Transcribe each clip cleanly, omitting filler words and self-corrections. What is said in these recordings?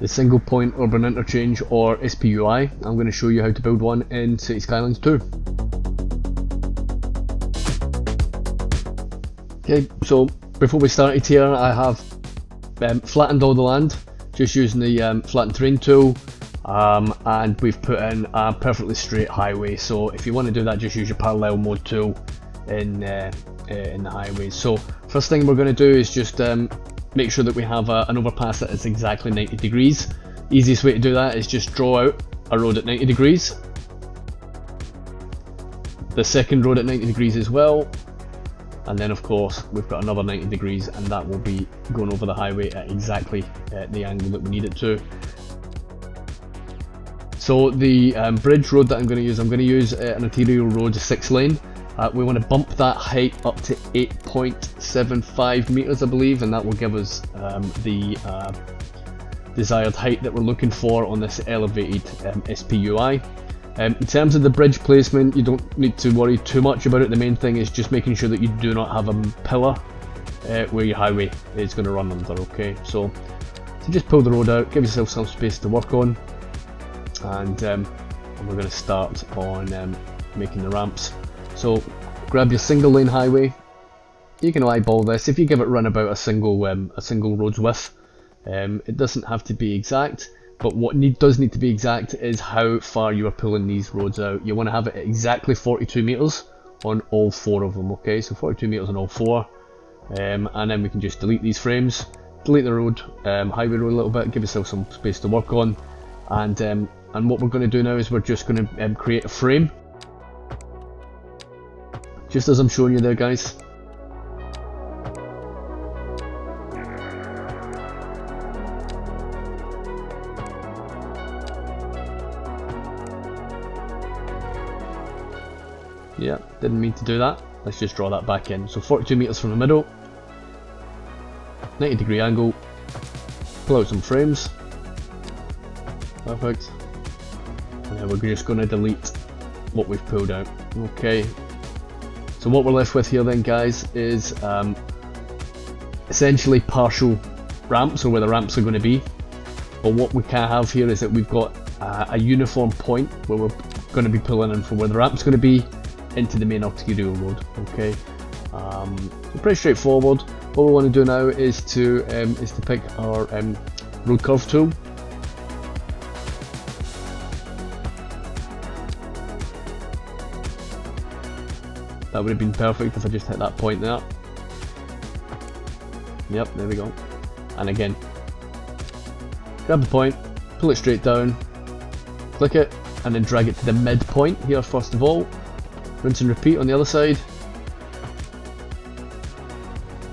the Single Point Urban Interchange, or SPUI. I'm going to show you how to build one in Cities Skylines 2. Okay, so before we started here, I have flattened all the land just using the flatten terrain tool, and we've put in a perfectly straight highway. So if you want to do that, just use your parallel mode tool in the highways. So first thing we're going to do is just make sure that we have an overpass that is exactly 90 degrees. Easiest way to do that is just draw out a road at 90 degrees, the second road at 90 degrees as well, and then of course we've got another 90 degrees, and that will be going over the highway at exactly the angle that we need it to. So the bridge road that I'm going to use an arterial road 6 lane. We want to bump that height up to 8.75 meters, I believe, and that will give us the desired height that we're looking for on this elevated SPUI. In terms of the bridge placement, you don't need to worry too much about it. The main thing is just making sure that you do not have a pillar where your highway is going to run under. Okay, so just pull the road out, give yourself some space to work on, and we're going to start on making the ramps. So grab your single lane highway. You can eyeball this. If you give it run about a single road's width, it doesn't have to be exact. But what does need to be exact is how far you are pulling these roads out. You want to have it at exactly 42 meters on all 4 of them. Okay, so 42 meters on all 4, and then we can just delete these frames, delete the road, highway road a little bit, give yourself some space to work on, and what we're going to do now is we're just going to create a frame, just as I'm showing you there, guys. Yeah, didn't mean to do that. Let's just draw that back in. So 42 meters from the middle, 90 degree angle, pull out some frames. Perfect. And then we're just going to delete what we've pulled out. Okay. So what we're left with here then, guys, is essentially partial ramps, or where the ramps are going to be. But what we can have here is that we've got a uniform point where we're going to be pulling in from where the ramp's going to be into the main arterial road. Okay, so pretty straightforward. What we want to do now is to pick our road curve tool. That would have been perfect if I just hit that point there. Yep, there we go. And again, grab the point, pull it straight down, click it, and then drag it to the midpoint here first of all. Rinse and repeat on the other side.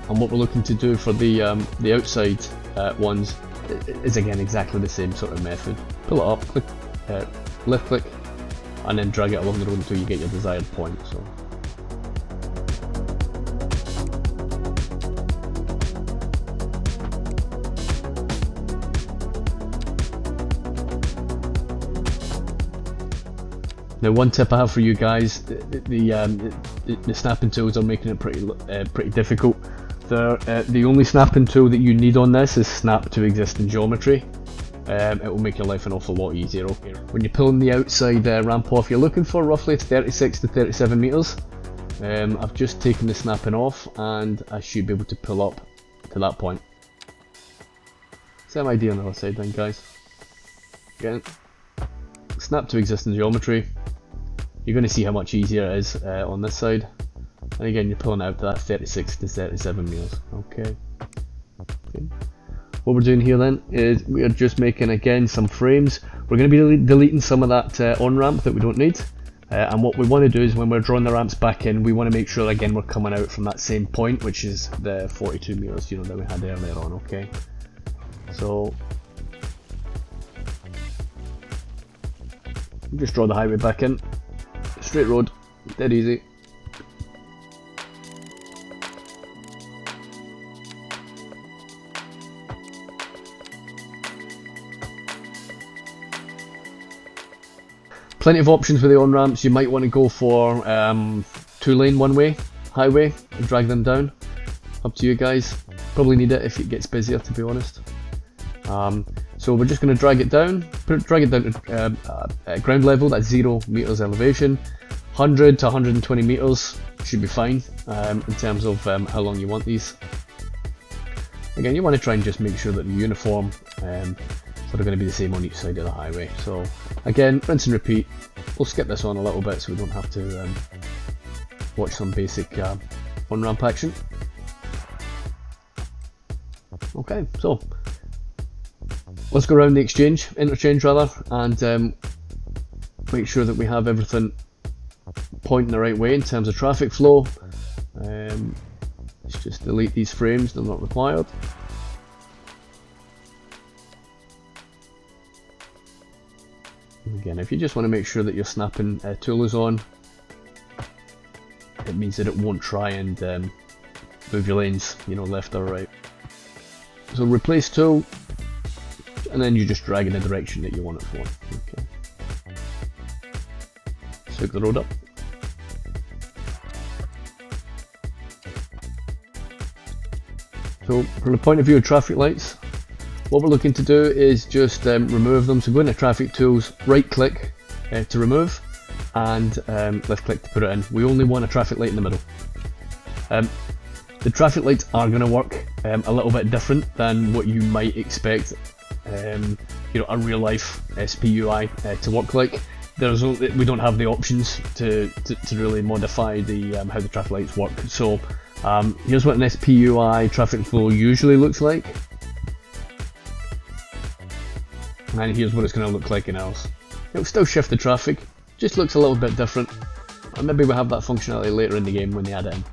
And what we're looking to do for the outside ones is again exactly the same sort of method. Pull it up, click, left click, and then drag it along the road until you get your desired point. So. Now, one tip I have for you guys: the snapping tools are making it pretty difficult. The only snapping tool that you need on this is snap to existing geometry. It will make your life an awful lot easier. Okay. When you're pulling the outside ramp off, you're looking for roughly 36 to 37 meters. I've just taken the snapping off, and I should be able to pull up to that point. Same idea on the other side then, guys. Again, snap to existing geometry. You're going to see how much easier it is on this side, and again you're pulling out to that 36 to 37 meters. Okay. What we're doing here then is we are just making again some frames. We're going to be deleting some of that on ramp that we don't need, and what we want to do is when we're drawing the ramps back in, we want to make sure again we're coming out from that same point, which is the 42 meters, you know, that we had earlier on. Okay, so just draw the highway back in. Straight road, dead easy. Plenty of options with the on-ramps. You might want to go for 2-lane one-way highway and drag them down. Up to you guys. Probably need it if it gets busier, to be honest. So So we're just going to drag it down to ground level, that's 0 meters elevation. 100 to 120 meters should be fine in terms of how long you want these. Again, you want to try and just make sure that they're uniform, so they're going to be the same on each side of the highway. So again, rinse and repeat. We'll skip this on a little bit so we don't have to watch some basic on-ramp action. Okay, so let's go around the interchange rather, and make sure that we have everything pointing the right way in terms of traffic flow. Let's just delete these frames, they're not required. Again, if you just want to make sure that your snapping tool is on, it means that it won't try and move your lanes, you know, left or right. So replace tool, and then you just drag in the direction that you want it for. Okay. Let's hook the road up. So from the point of view of traffic lights, what we're looking to do is just remove them. So go into traffic tools, right click to remove, and left click to put it in. We only want a traffic light in the middle. The traffic lights are going to work a little bit different than what you might expect you know, a real life SPUI to work like. We don't have the options to really modify the how the traffic lights work. So here's what an SPUI traffic flow usually looks like, and here's what it's going to look like in ours. It'll still shift the traffic, just looks a little bit different, and maybe we'll have that functionality later in the game when they add it in.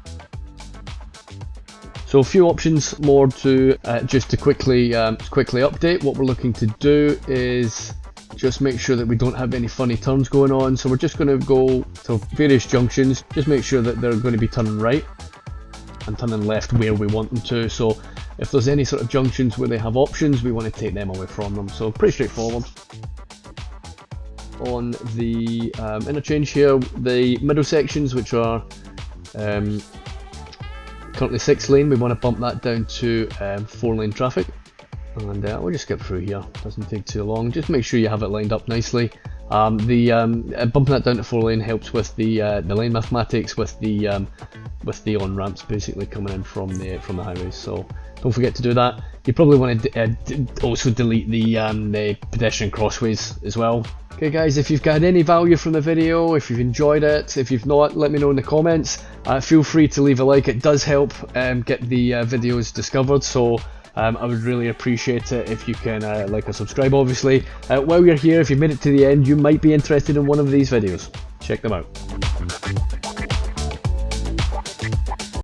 So a few options more to just to quickly update. What we're looking to do is just make sure that we don't have any funny turns going on. So we're just going to go to various junctions, just make sure that they're going to be turning right and turning left where we want them to. So if there's any sort of junctions where they have options, we want to take them away from them. So pretty straightforward. On the interchange here, the middle sections, which are currently 6 lane, we want to bump that down to 4 lane traffic, and we'll just skip through here, doesn't take too long. Just make sure you have it lined up nicely. Bumping that down to 4 lane helps with the lane mathematics, with the on ramps basically coming in from the highways. So don't forget to do that. You probably want to also delete the pedestrian crossways as well. Okay guys, if you've got any value from the video, if you've enjoyed it, if you've not, let me know in the comments. Feel free to leave a like, it does help get the videos discovered, so I would really appreciate it if you can like and subscribe obviously. While you're here, if you've made it to the end, you might be interested in one of these videos. Check them out.